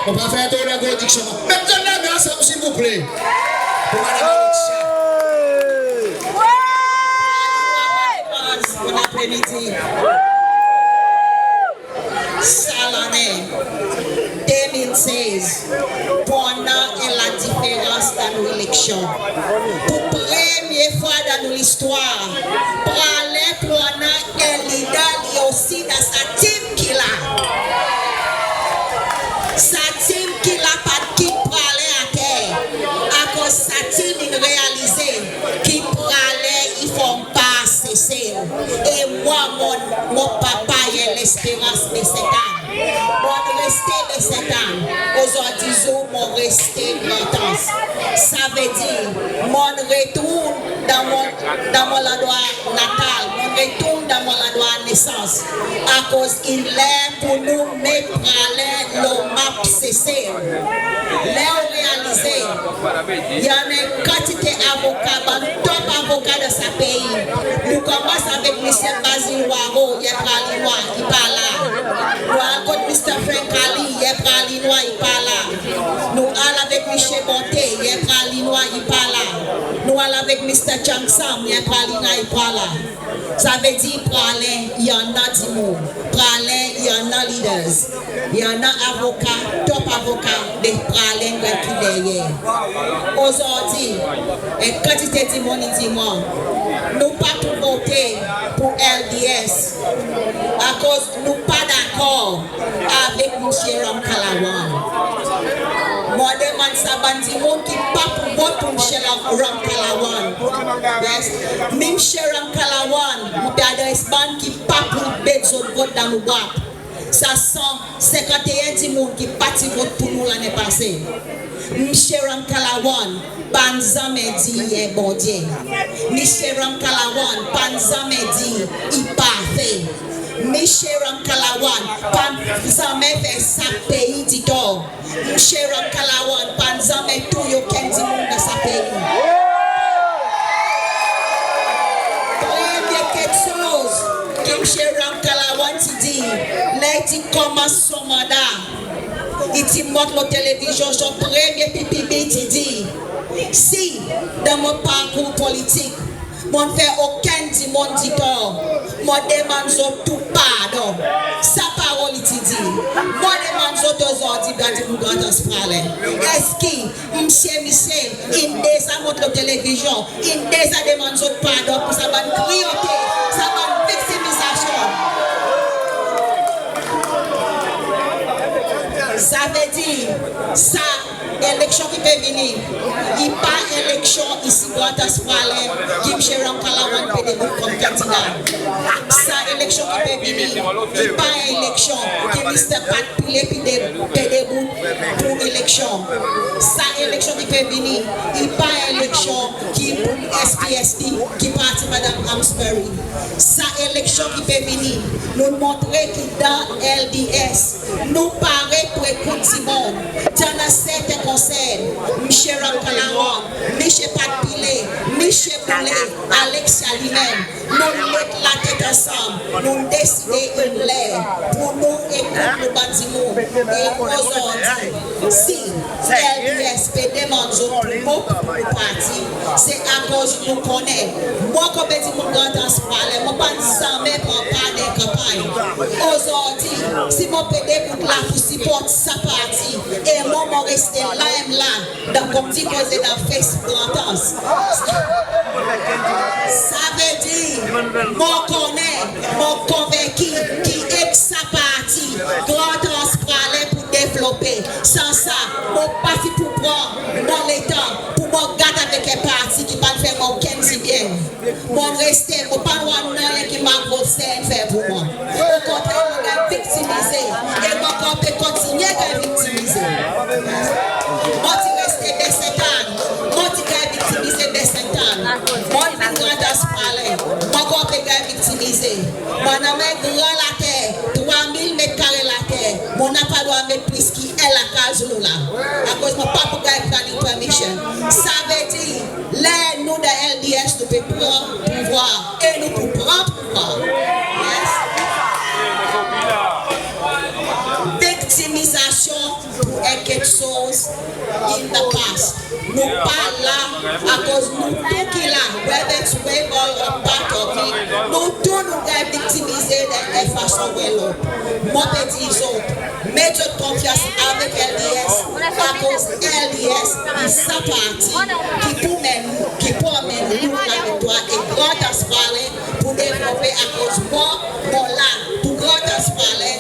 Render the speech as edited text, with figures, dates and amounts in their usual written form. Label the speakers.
Speaker 1: On va faire tout la production. Maintenant, la grâce, s'il vous plaît. Pour Madame Alexia.
Speaker 2: Bon après-midi. Salonné 2016. Pendant la différence dans nos élections. Pour première fois dans l'histoire, pour aller prendre un leader aussi dans sa team qu'il a. Sa team qui n'a pas qui parlait à terre. À cause sa team il réalisait qui parlait, ils ne font pas cesser. Et moi, mon papa, il a l'espérance de 7 ans. Moi, resté de 7 ans. Aujourd'hui, mon resté 20 ans. Ça veut dire, mon retour dans mon endroit natal, mon retour dans mon endroit naissance. À cause il est pour nous, mais parler le map cessé. Là, réalisé, il y a une quantité d'avocats, top avocats de ce pays. Nous commençons avec M. Basile Waro, il est pralinois, il parle là. Nous allons avec Mr. Frank Ali, il est pralinois, il parle là. Nous allons avec M. Bonté, il est pralinois, il parle là. Nous allons avec Mr. Changsam, il est pralinois, il parle là. Ça veut dire pralin, il y en a du monde. Pralin, il y en a leaders. Il y en a avocats, top avocats de pralin qui derrière. Aujourd'hui, et quantité de monde dit moi, nous pas pour voter pour LDS à cause nous pas d'accord avec M. Ram Kalawan. Moi demande ça bandi monde qui pas pour voter pour M. Ram Kalawan. Yes. Même M. Ram Kalawan, nous adresse bande qui pas pour besoin de vote dans le boîte. Ça sent 51 du monde qui parti vote pour nous l'année passée. Michel Ram Kalawan, Panzan Medi est bon Dieu. Michel Ram Kalawan, Panzan Medi, il parfait. Michel Ram Kalawan, Panzan Medi fait sa pays d'or. Michel Ram Kalawan, Panzan Medi tout yo ken di monde dans sa pays. Première quelque chose que Michel Ram Kalawan dit, là il commence son mandat. Il dit, montre la télévision, son premier pipi, il dit, si dans mon parcours politique, je ne fais aucun du monde dit tort, je demande tout pardon. Sa parole, il dit, je demande aujourd'hui dans le grand parler. Est-ce que, monsieur Michel, il déjà montre la télévision, il déjà demande pardon pour sa bonne cruauté, sa bonne victimisation. Ça veut dire, ça, élection qui peut venir, il n'y a pas d'élection ici dans Taspralais, qui M. Ram Kalawan peut devenir comme candidat. Ça, élection qui peut venir, il n'y a pas d'élection qui Mr. Pat Pile peut devenir pour l'élection. Ça, élection qui peut venir, il n'y a pas d'élection qui pour SPST, qui partit Mme Amsbury. Ça, élection qui peut venir, nous montrer que dans LDS, nous paraît pour écouter du monde. Dans certains conseils, Michel Ram Kalawan, Michel Pat Pile, Michel Boulay, Alexia lui-même, nous mettons la tête ensemble, nous décidons une l'air pour nous écouter le bâtiment. Et aujourd'hui, si LDS peut demander pour parti, c'est à cause que nous connaissons. Moi, comme je dis, mon grand dans ce palais, je ne pas jamais prendre part des campagnes. Aujourd'hui, si mon PD pour la pour supporter sa partie, et moi, je reste là, dans comme dit cause dans Facebook, ça veut dire, moi connais, moi convaincu qui est sa partie, grand transparent pour développer. Sans ça, mon parti pour prendre mon état, pour me garder avec un parti qui ne va faire aucun si bien. Mon rester, mon pas loin qui m'a grossé faire pour moi. Au contraire, on a victimisé et mon corps peut continuer à victimiser. Moi, tu restes des 7 ans. Moi, tu as victimisé des 5 ans. Moi, je suis grand à ce palais. Mon corps peut victimiser. Mon nom est grand la terre. 3000 mètres carrés la terre. Mon n'a pas droit mettre plus qui est la case là. À cause de mon papa qui a planning permission. Ça veut dire, là, nous de LDS, nous pouvons prendre pouvoir. Et nous pouvons prendre pouvoir. Yes. victimisation est quelque chose in the past. Nous pas là à cause nous tout qui là, whether it's wave or part of it, nous tous nous sommes victimisés de façon ou l'autre. Mon petit autres, mettez confiance avec LDS à cause LDS est sa partie qui promène nous la victoire et grand as parler pour développer à cause moi là pour grand as parler